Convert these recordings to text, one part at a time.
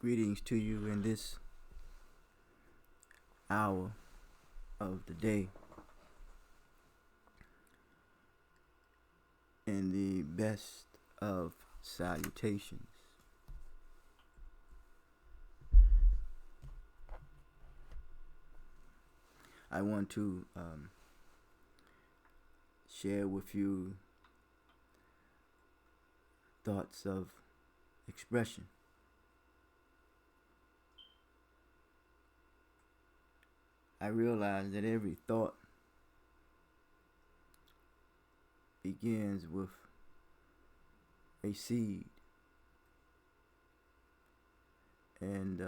Greetings to you in this hour of the day in the best of salutations. I want to share with you thoughts of expression. I realize that every thought begins with a seed, and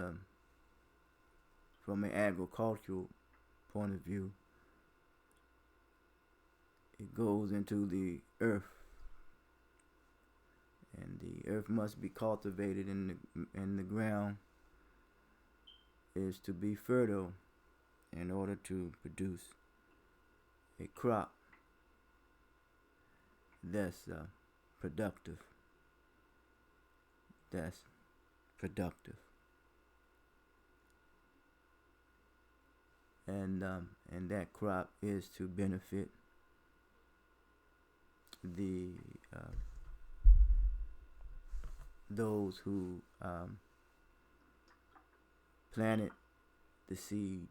from an agricultural point of view, it goes into the earth, and the earth must be cultivated, and the ground is to be fertile in order to produce a crop that's productive. That's productive. And that crop is to benefit the those who planted the seed,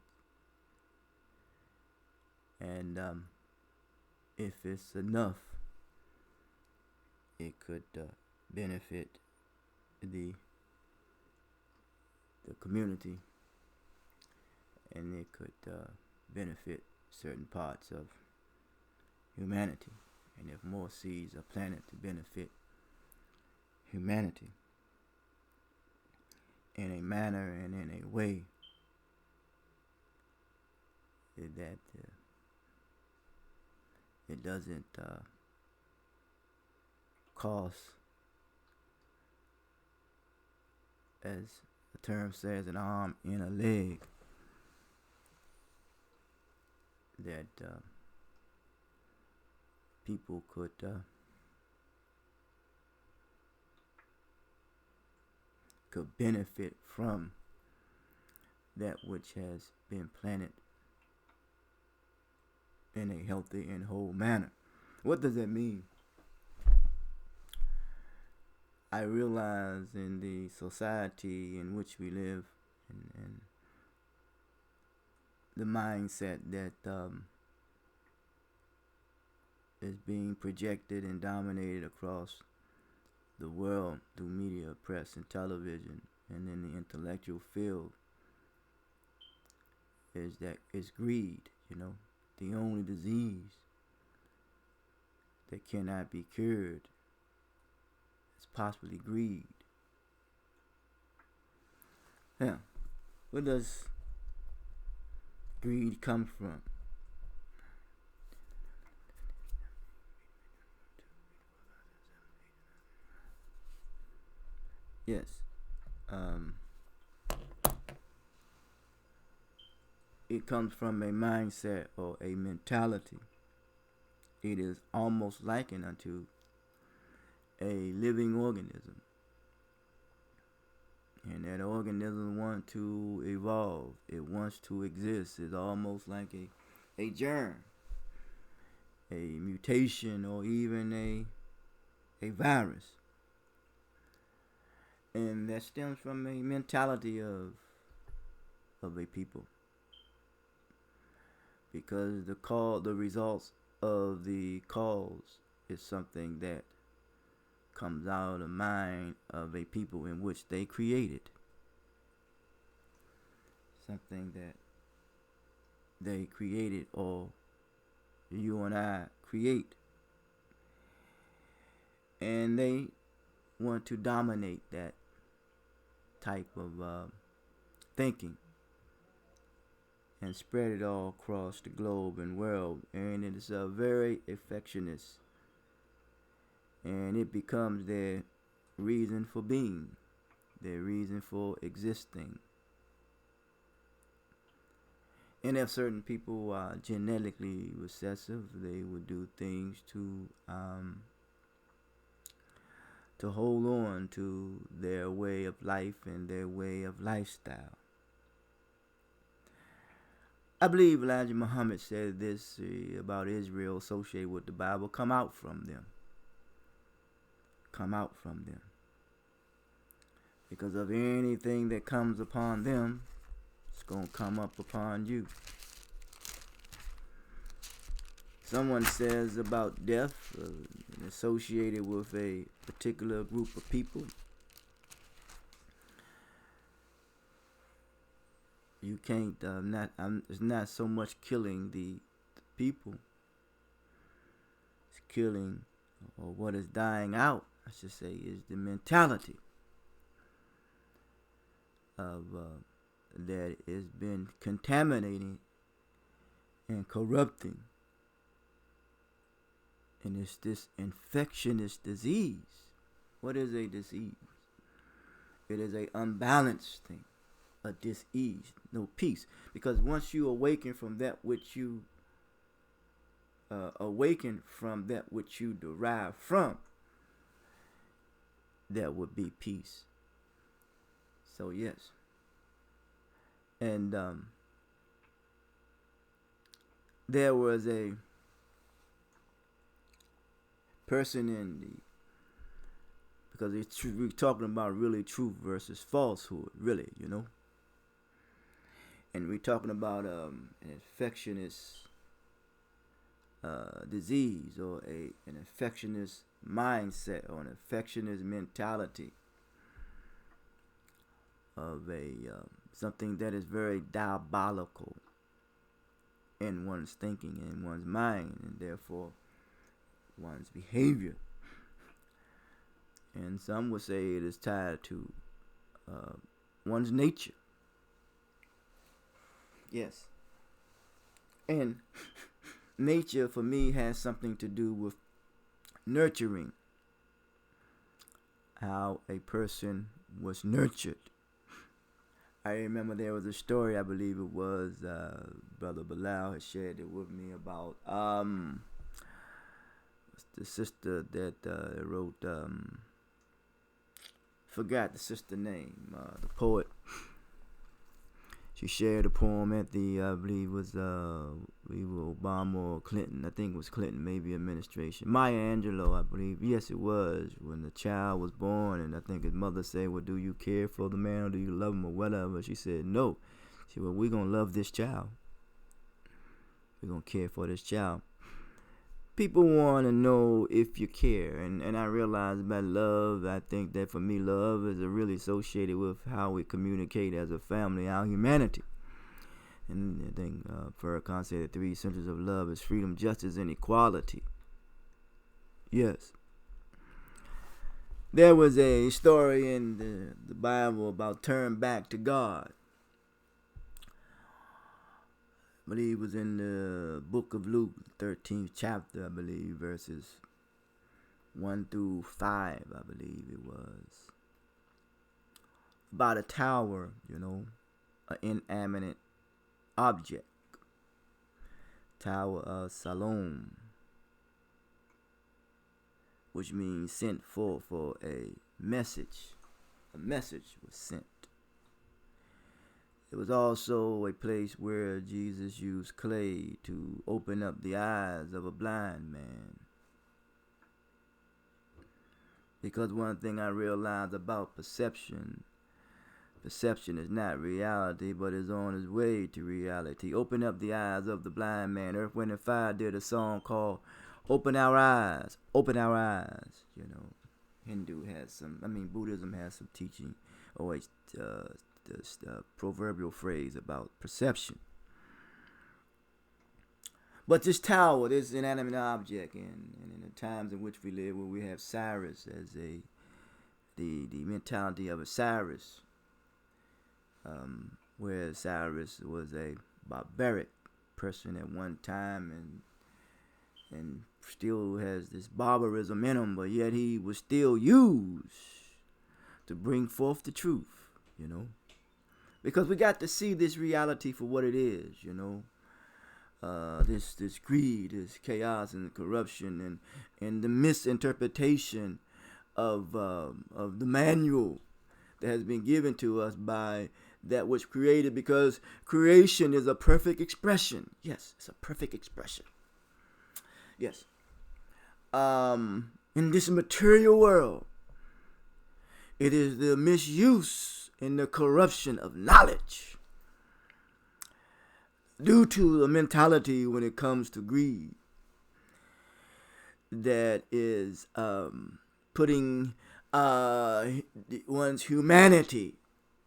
and if it's enough, it could benefit the community, and it could benefit certain parts of humanity. And if more seeds are planted to benefit humanity in a manner and in a way that it doesn't cost, as the term says, an arm and a leg, that people could benefit from that which has been planted in a healthy and whole manner. What does that mean? I realize in the society in which we live, and the mindset that is being projected and dominated across the world through media, press, and television, and in the intellectual field, is that it's greed. The only disease that cannot be cured is possibly greed. Now, where does greed come from? Yes. It comes from a mindset or a mentality. It is almost likened unto a living organism. And that organism wants to evolve. It wants to exist. It's almost like a germ, a mutation, or even a virus. And that stems from a mentality of a people. Because the results of the cause is something that comes out of the mind of a people in which they created. Something that they created, or you and I create. And they want to dominate that type of thinking and spread it all across the globe and world. And it is very infectious, and it becomes their reason for being, their reason for existing. And if certain people are genetically recessive, they would do things to to hold on to their way of life and their way of lifestyle. I believe Elijah Muhammad said this about Israel associated with the Bible: come out from them. Come out from them. Because of anything that comes upon them, it's going to come up upon you. Someone says about death associated with a particular group of people, you can't, it's not so much killing the people, it's killing, or what is dying out, I should say, is the mentality of that has been contaminating and corrupting. And it's this infectious disease. What is a disease? It is a unbalanced thing, a dis-ease, no peace. Because once you awaken from that which you derive from, that would be peace. So yes. And there was a person in the, because we're talking about really truth versus falsehood, really, and we're talking about an infectious disease, or an infectious mindset, or an infectious mentality of a something that is very diabolical in one's thinking, in one's mind, and therefore one's behavior. And some would say it is tied to one's nature. Yes. And nature for me has something to do with nurturing, how a person was nurtured. I remember there was a story, I believe it was Brother Bilal had shared it with me, about the sister that wrote, forgot the sister name, the poet. She shared a poem at the, I believe it was Obama or Clinton. I think it was Clinton, maybe administration. Maya Angelou, I believe. Yes, it was. When the child was born, and I think his mother said, well, do you care for the man, or do you love him, or whatever? She said, no. She said, well, we're going to love this child. We're going to care for this child. People want to know if you care. And I realize about love, I think that for me, love is really associated with how we communicate as a family, our humanity. And I think Farrakhan said the 3 essentials of love is freedom, justice, and equality. Yes. There was a story in the Bible about turn back to God. I believe it was in the book of Luke, 13th chapter, I believe, verses 1 through 5, I believe it was. About a tower, an inanimate object. Tower of Siloam, which means sent forth for a message. A message was sent. It was also a place where Jesus used clay to open up the eyes of a blind man. Because one thing I realized about perception is not reality, but is on its way to reality. Open up the eyes of the blind man. Earth, Wind, and Fire did a song called Open Our Eyes, Open Our Eyes. Buddhism has some teaching, or this proverbial phrase about perception. But this tower, this inanimate object, and in the times in which we live, where we have Cyrus as the mentality of a Cyrus, where Cyrus was a barbaric person at one time, and still has this barbarism in him, but yet he was still used to bring forth the truth, because we got to see this reality for what it is, this greed, this chaos and corruption, and the misinterpretation of the manual that has been given to us by that which created, because creation is a perfect expression. Yes, it's a perfect expression. Yes. In this material world, it is the misuse and the corruption of knowledge due to the mentality when it comes to greed that is putting one's humanity,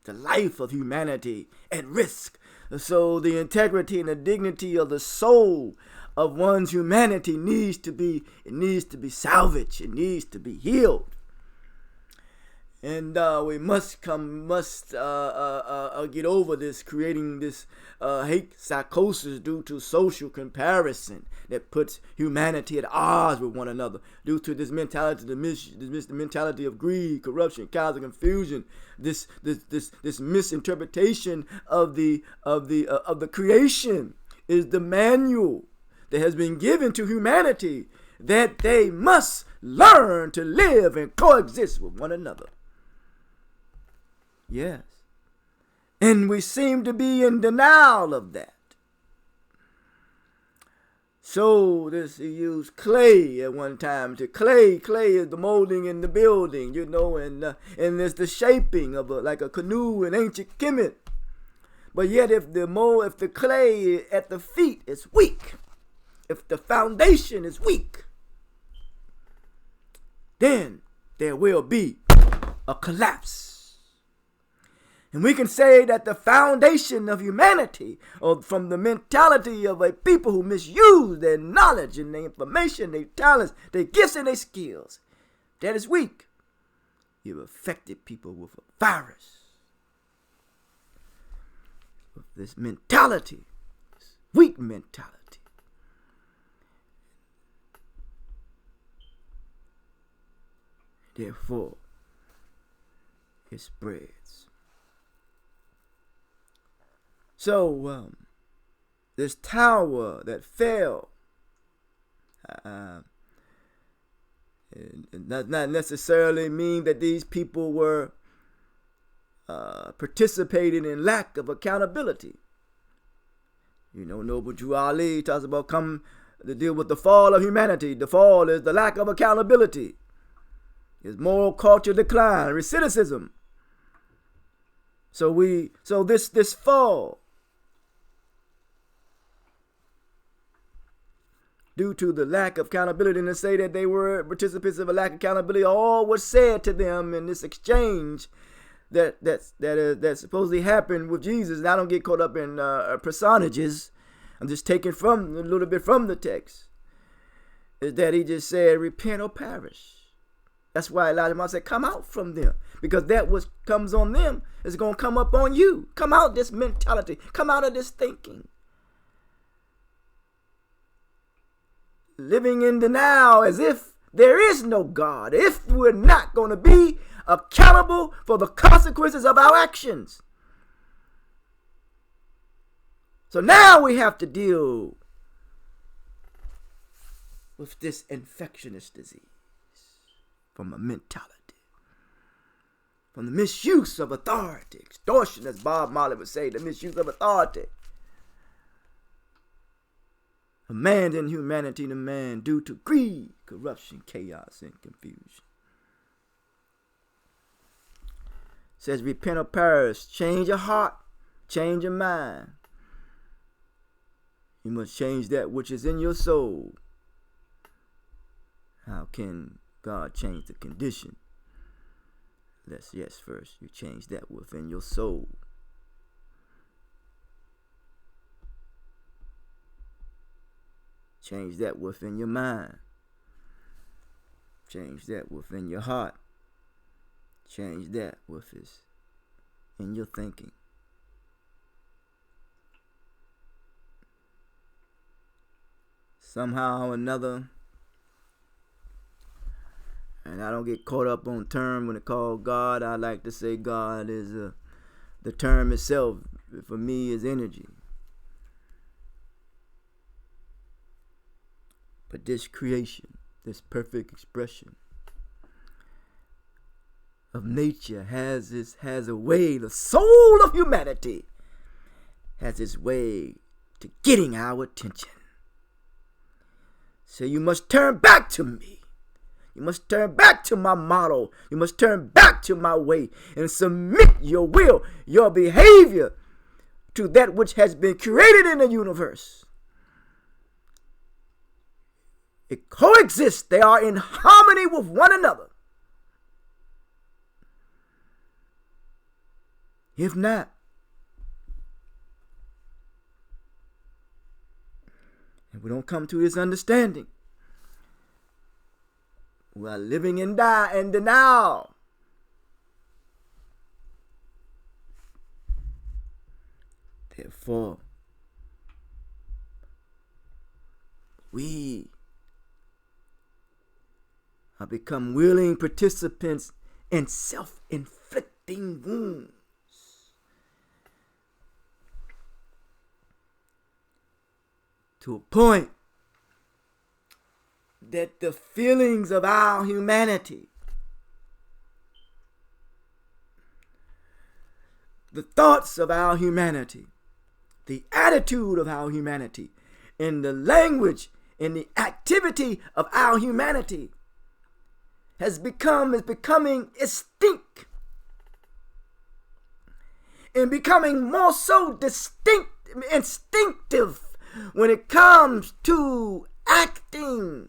the life of humanity, at risk. So the integrity and the dignity of the soul of one's humanity needs to be salvaged. It needs to be healed. And we must get over this, creating this hate psychosis due to social comparison that puts humanity at odds with one another, due to this mentality, the mentality of greed, corruption, chaos, and confusion. This misinterpretation of the creation is the manual that has been given to humanity, that they must learn to live and coexist with one another. Yes. And we seem to be in denial of that. So he used clay at one time. Clay is the molding in the building, and it's the shaping of like a canoe in ancient Kemet. But yet if the clay at the feet is weak, if the foundation is weak, then there will be a collapse. And we can say that the foundation of humanity, or from the mentality of a people who misuse their knowledge and their information, their talents, their gifts and their skills, that is weak. You've affected people with a virus. With this mentality, this weak mentality. Therefore, it spreads. So, this tower that fell, it does not necessarily mean that these people were participating in lack of accountability. Noble Drew Ali talks about come to deal with the fall of humanity. The fall is the lack of accountability. It's moral culture decline, recidivism. So this fall, due to the lack of accountability, and to say that they were participants of a lack of accountability, all was said to them in this exchange that supposedly happened with Jesus. And I don't get caught up in personages. I'm just taking from a little bit from the text. Is that he just said, repent or perish. That's why Elijah said, come out from them. Because that which comes on them is going to come up on you. Come out of this mentality. Come out of this thinking. Living in denial as if there is no God. If we're not going to be accountable for the consequences of our actions. So now we have to deal with this infectious disease. From a mentality, from the misuse of authority, extortion, as Bob Marley would say, the misuse of authority. Abandoning humanity to man due to greed, corruption, chaos, and confusion. It says, repent or perish. Change your heart, change your mind. You must change that which is in your soul. How can God change the condition? First you change that within your soul. Change that within your mind. Change that within your heart. Change that in your thinking. Somehow or another, and I don't get caught up on term when it called God. I like to say God is the term itself. For me, is energy. But this creation, this perfect expression, of nature has a way, the soul of humanity has its way to getting our attention. So you must turn back to me. You must turn back to my model. You must turn back to my way and submit your will, your behavior to that which has been created in the universe. It coexists. They are in harmony with one another. If not, if we don't come to this understanding, we are living in denial. Therefore, we have become willing participants in self-inflicting wounds. To a point that the feelings of our humanity, the thoughts of our humanity, the attitude of our humanity, and the language and the activity of our humanity is becoming extinct and becoming more so instinctive when it comes to acting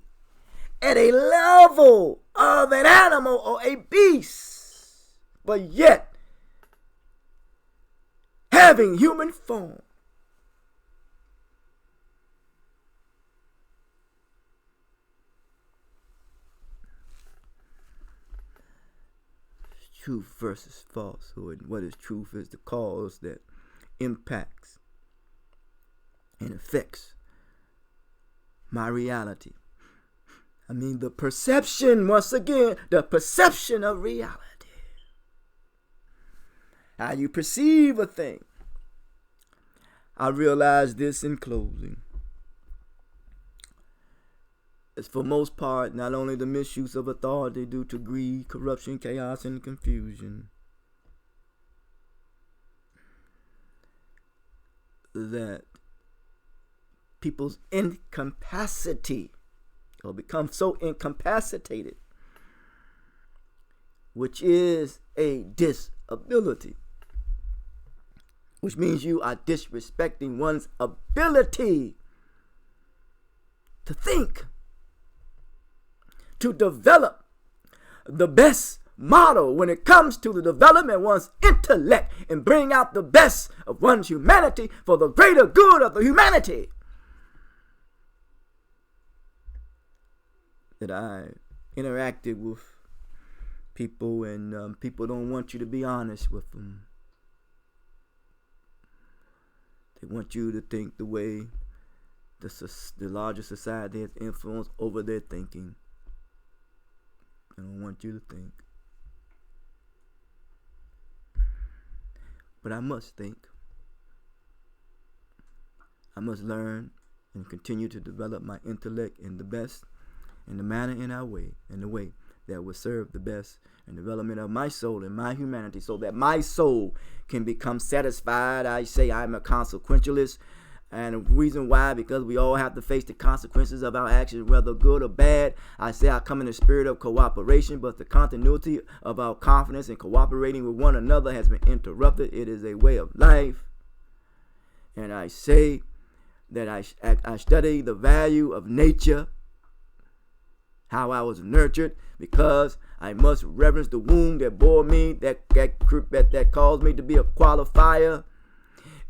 at a level of an animal or a beast, but yet having human form. Truth versus falsehood. What is truth is the cause that impacts and affects my reality. I mean, the perception, once again, the perception of reality. How you perceive a thing. I realize this in closing. It's for most part not only the misuse of authority due to greed, corruption, chaos, and confusion that people's incapacity or become so incapacitated, which is a disability, which means you are disrespecting one's ability to think, to develop the best model when it comes to the development of one's intellect and bring out the best of one's humanity for the greater good of the humanity. That I interacted with people and people don't want you to be honest with them. They want you to think the way the larger society has influence over their thinking. They don't want you to think. But I must think. I must learn and continue to develop my intellect in the best, in the manner, in our way, in the way that will serve the best and development of my soul and my humanity, so that my soul can become satisfied. I say I'm a consequentialist, and the reason why, because we all have to face the consequences of our actions, whether good or bad. I say I come in the spirit of cooperation, but the continuity of our confidence in cooperating with one another has been interrupted. It is a way of life. And I say that I study the value of nature, how I was nurtured, because I must reverence the womb that bore me, that caused me to be a qualifier.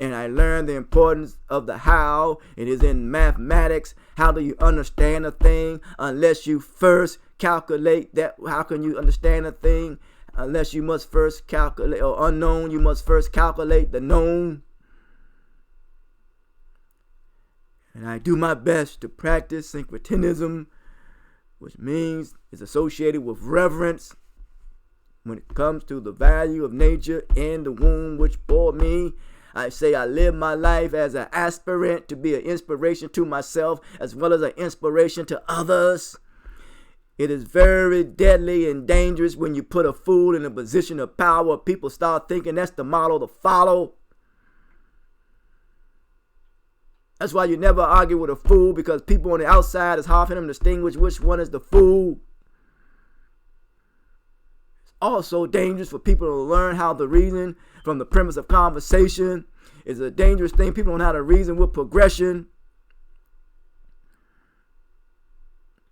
And I learned the importance of the how. It is in mathematics. How do you understand a thing unless you first calculate that? How can you understand a thing unless you must first calculate, or unknown, you must first calculate the known? And I do my best to practice syncretism, which means it's associated with reverence when it comes to the value of nature and the womb which bore me. I say I live my life as an aspirant to be an inspiration to myself as well as an inspiration to others. It is very deadly and dangerous when you put a fool in a position of power. People start thinking that's the model to follow. That's why you never argue with a fool, because people on the outside is hard for them to distinguish which one is the fool. It's also dangerous for people to learn how to reason from the premise of conversation. It's a dangerous thing. People don't know how to reason with progression.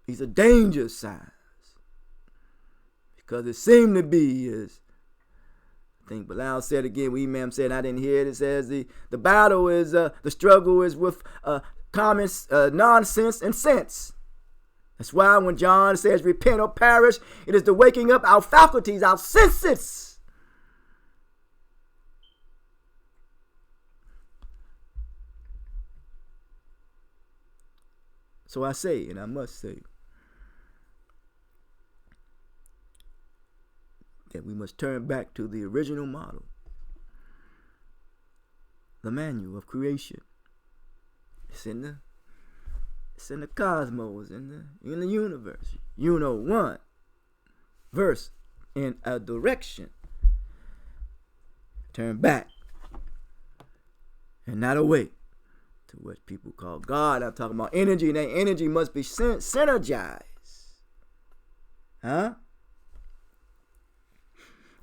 These are danger signs, because it seemed to be, as I think Bilal said again, we Imam said, I didn't hear it, it says the battle is, the struggle is with common nonsense and sense. That's why when John says repent or perish, it is the waking up our faculties, our senses. So I say, and I must say, that we must turn back to the original model, the manual of creation. It's in the cosmos, in the universe. You know, one verse in a direction. Turn back and not away to what people call God. I'm talking about energy, and that energy must be synergized. Huh?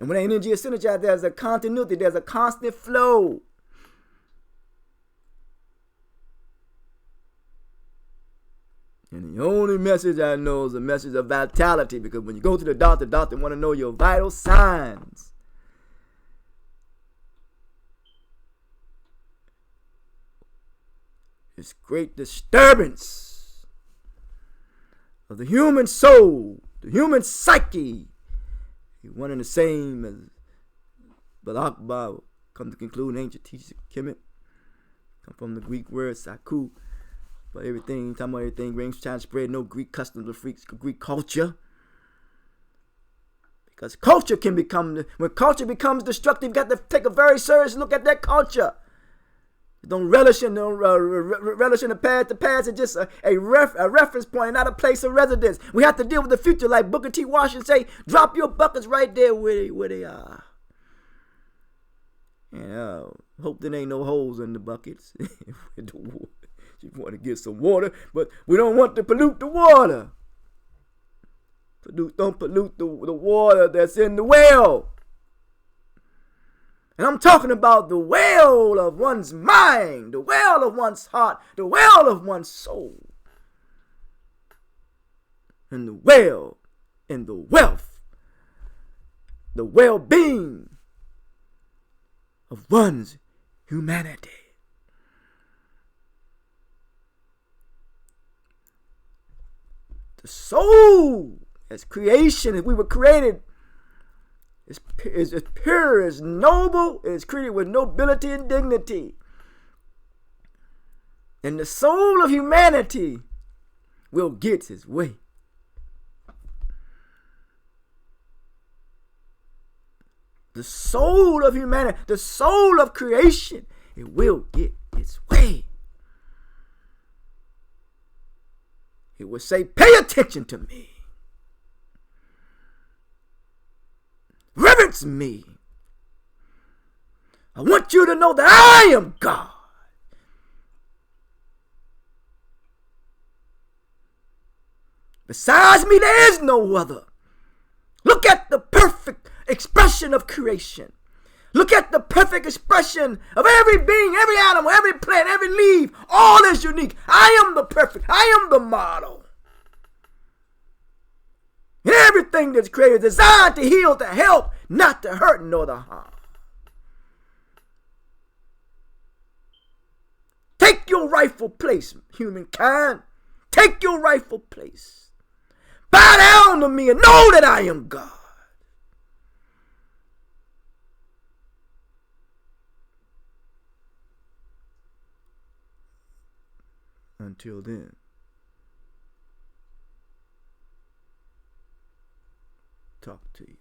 And when energy is synergized, there's a continuity, there's a constant flow. And the only message I know is a message of vitality, because when you go to the doctor want to know your vital signs. It's great disturbance of the human soul, the human psyche. One and the same as Balakba come to conclude, ancient teachers of Kemet come from the Greek word saku. But everything, talking about everything, rings trying to spread no Greek customs or freaks, Greek culture. Because culture can become, when culture becomes destructive, you've got to take a very serious look at that culture. Don't relish in the past. The past is just a reference point and not a place of residence. We have to deal with the future, like Booker T. Washington say, drop your buckets right there where they are. And hope there ain't no holes in the buckets. You want to get some water, but we don't want to pollute the water. Don't pollute the water that's in the well. And I'm talking about the well of one's mind, the well of one's heart, the well of one's soul. And the well and the wealth, the well-being of one's humanity. The soul as creation, as we were created, is pure, is noble, is created with nobility and dignity. And the soul of humanity will get his way. The soul of humanity, the soul of creation, it will get its way. It will say, pay attention to me. Reverence me. I want you to know that I am God. Besides me, there is no other. Look at the perfect expression of creation. Look at the perfect expression of every being, every animal, every plant, every leaf. All is unique. I am the perfect. I am the model. Everything that's created is designed to heal, to help, not to hurt nor to harm. Take your rightful place, humankind. Take your rightful place. Bow down to me and know that I am God. Until then, talk to you.